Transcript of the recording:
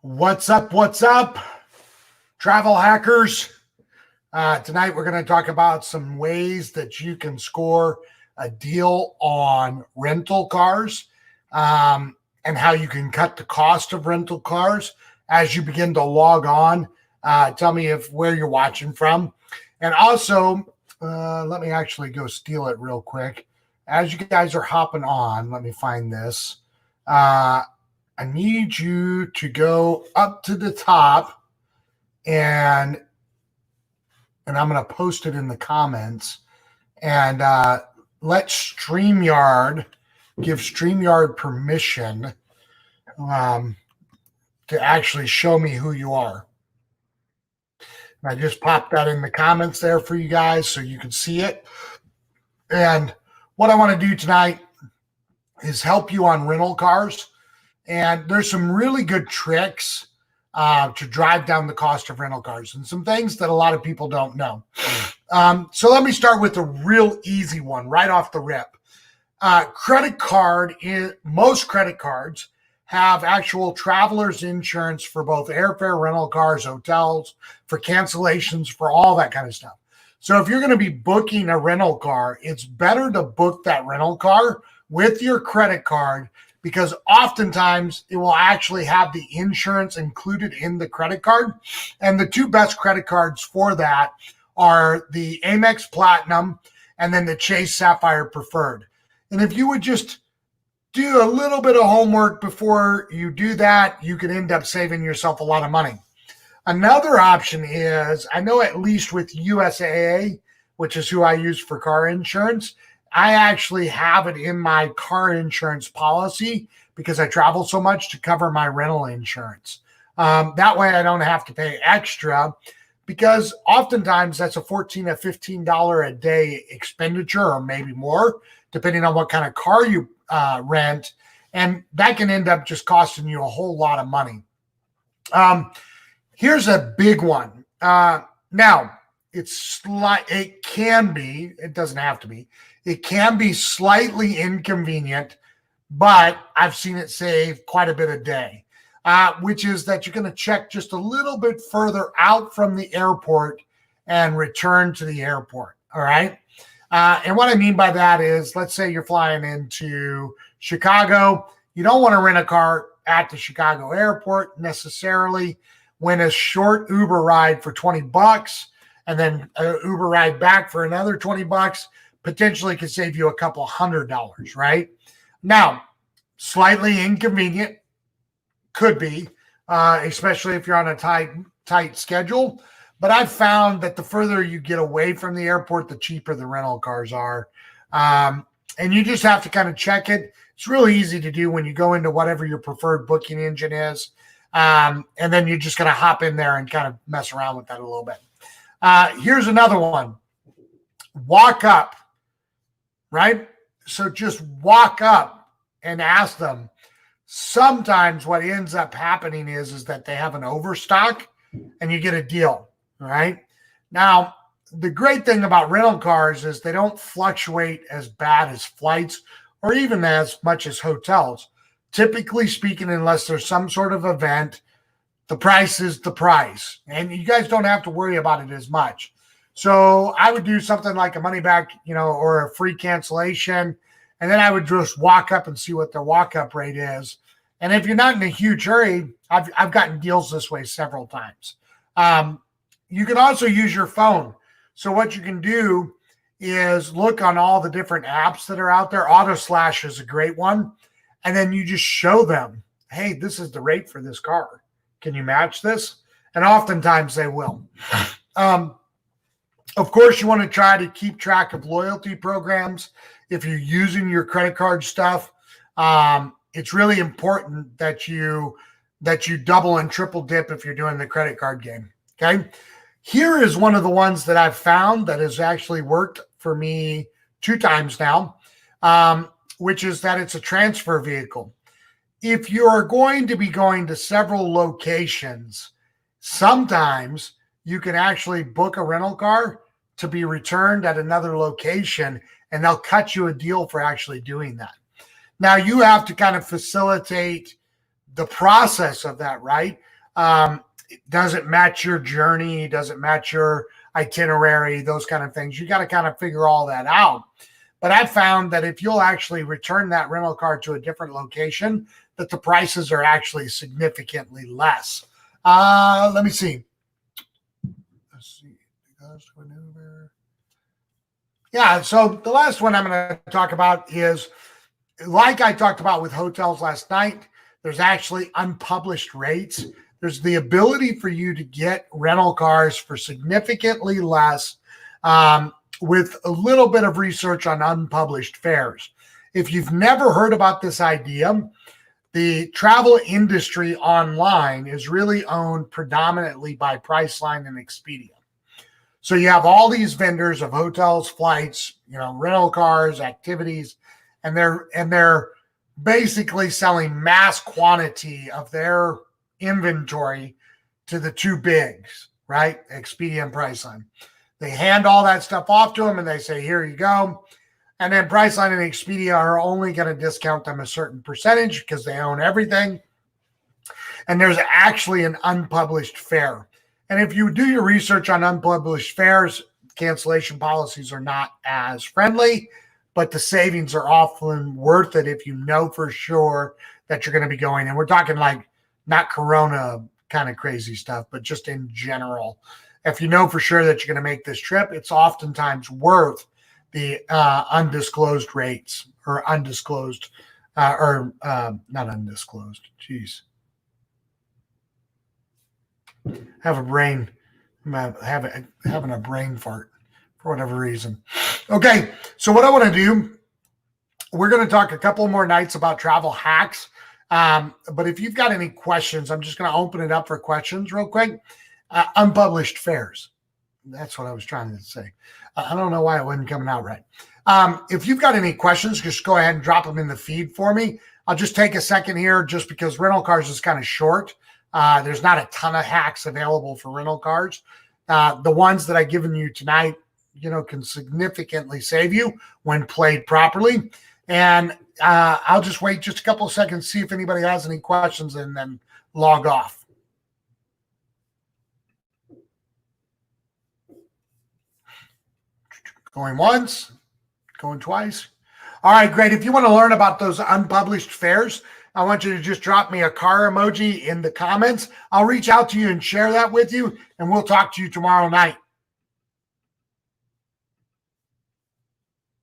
What's up? What's up, travel hackers? Tonight we're going to talk about some ways that you can score a deal on rental cars and how you can cut the cost of rental cars as you begin to log on. Tell me where you're watching from. And also, let me actually go steal it real quick. As you guys are hopping on, let me find this. I need you to go up to the top and I'm going to post it in the comments and let StreamYard give StreamYard permission to actually show me who you are. And I just popped that in the comments there for you guys so you can see it. And what I want to do tonight is help you on rental cars. And there's some really good tricks to drive down the cost of rental cars and some things that a lot of people don't know. So let me start with a real easy one right off the rip. Credit card, most credit cards have actual traveler's insurance for both airfare, rental cars, hotels, for cancellations, for all that kind of stuff. So if you're going to be booking a rental car, it's better to book that rental car with your credit card, because oftentimes it will actually have the insurance included in the credit card. And the two best credit cards for that are the Amex Platinum and then the Chase Sapphire Preferred. And if you would just do a little bit of homework before you do that, you could end up saving yourself a lot of money. Another option is, I know at least with USAA, which is who I use for car insurance, I actually have it in my car insurance policy because I travel so much to cover my rental insurance. That way I don't have to pay extra, because oftentimes that's a $14 to $15 a day expenditure, or maybe more, depending on what kind of car you rent. And that can end up just costing you a whole lot of money. Here's a big one. Now, it can be, it doesn't have to be, it can be slightly inconvenient, but I've seen it save quite a bit a day, which is that you're going to check just a little bit further out from the airport and return to the airport. All right. And what I mean by that is, let's say you're flying into Chicago. You don't want to rent a car at the Chicago airport necessarily. When a short Uber ride for $20 and then an Uber ride back for another $20 potentially could save you a couple $100, right? Now, slightly inconvenient, could be, especially if you're on a tight schedule. But I've found that the further you get away from the airport, the cheaper the rental cars are. And you just have to kind of check it. It's really easy to do when you go into whatever your preferred booking engine is. And then you're just going to hop in there and kind of mess around with that a little bit. Here's another one. Walk up, right? So just walk up and ask them. Sometimes what ends up happening is that they have an overstock and you get a deal, right? Now, the great thing about rental cars is they don't fluctuate as bad as flights or even as much as hotels. Typically speaking, unless there's some sort of event, the price is the price, and you guys don't have to worry about it as much. So I would do something like a money back, or a free cancellation, and then I would just walk up and see what their walk-up rate is. And if you're not in a huge hurry, I've gotten deals this way several times. You can also use your phone. So what you can do is look on all the different apps that are out there. AutoSlash is a great one. And then you just show them, hey, this is the rate for this car. Can you match this? And oftentimes they will. Of course, you want to try to keep track of loyalty programs. If you're using your credit card stuff, it's really important that you double and triple dip if you're doing the credit card game. Okay. Here is one of the ones that I've found that has actually worked for me 2 times now, which is that it's a transfer vehicle. If you are going to be going to several locations, sometimes you can actually book a rental car to be returned at another location, and they'll cut you a deal for actually doing that. Now, you have to kind of facilitate the process of that, right? Does it match your journey? Does it match your itinerary? Those kind of things. You got to kind of figure all that out. But I've found that if you'll actually return that rental car to a different location, that the prices are actually significantly less. Let me see. Let's see. Yeah, so the last one I'm going to talk about is, like I talked about with hotels last night, there's actually unpublished rates. There's the ability for you to get rental cars for significantly less with a little bit of research on unpublished fares. If you've never heard about this idea, the travel industry online is really owned predominantly by Priceline and Expedia. So you have all these vendors of hotels, flights, rental cars, activities, and they're basically selling mass quantity of their inventory to the two bigs, right? Expedia and Priceline. They hand all that stuff off to them and they say, here you go. And then Priceline and Expedia are only going to discount them a certain percentage because they own everything. And there's actually an unpublished fare. And if you do your research on unpublished fares, cancellation policies are not as friendly, but the savings are often worth it if you know for sure that you're going to be going. And we're talking like not Corona kind of crazy stuff, but just in general. If you know for sure that you're going to make this trip, it's oftentimes worth the undisclosed rates or undisclosed not undisclosed. Jeez. I'm having a brain fart for whatever reason. Okay, so what I want to do, we're going to talk a couple more nights about travel hacks. But if you've got any questions, I'm just going to open it up for questions real quick. Unpublished fares. That's what I was trying to say. I don't know why it wasn't coming out right. If you've got any questions, just go ahead and drop them in the feed for me. I'll just take a second here just because rental cars is kind of short. There's not a ton of hacks available for rental cars. The ones that I've given you tonight, can significantly save you when played properly. And I'll just wait just a couple of seconds, see if anybody has any questions, and then log off. Going once, going twice. All right, great. If you want to learn about those unpublished fares, I want you to just drop me a car emoji in the comments. I'll reach out to you and share that with you, and we'll talk to you tomorrow night.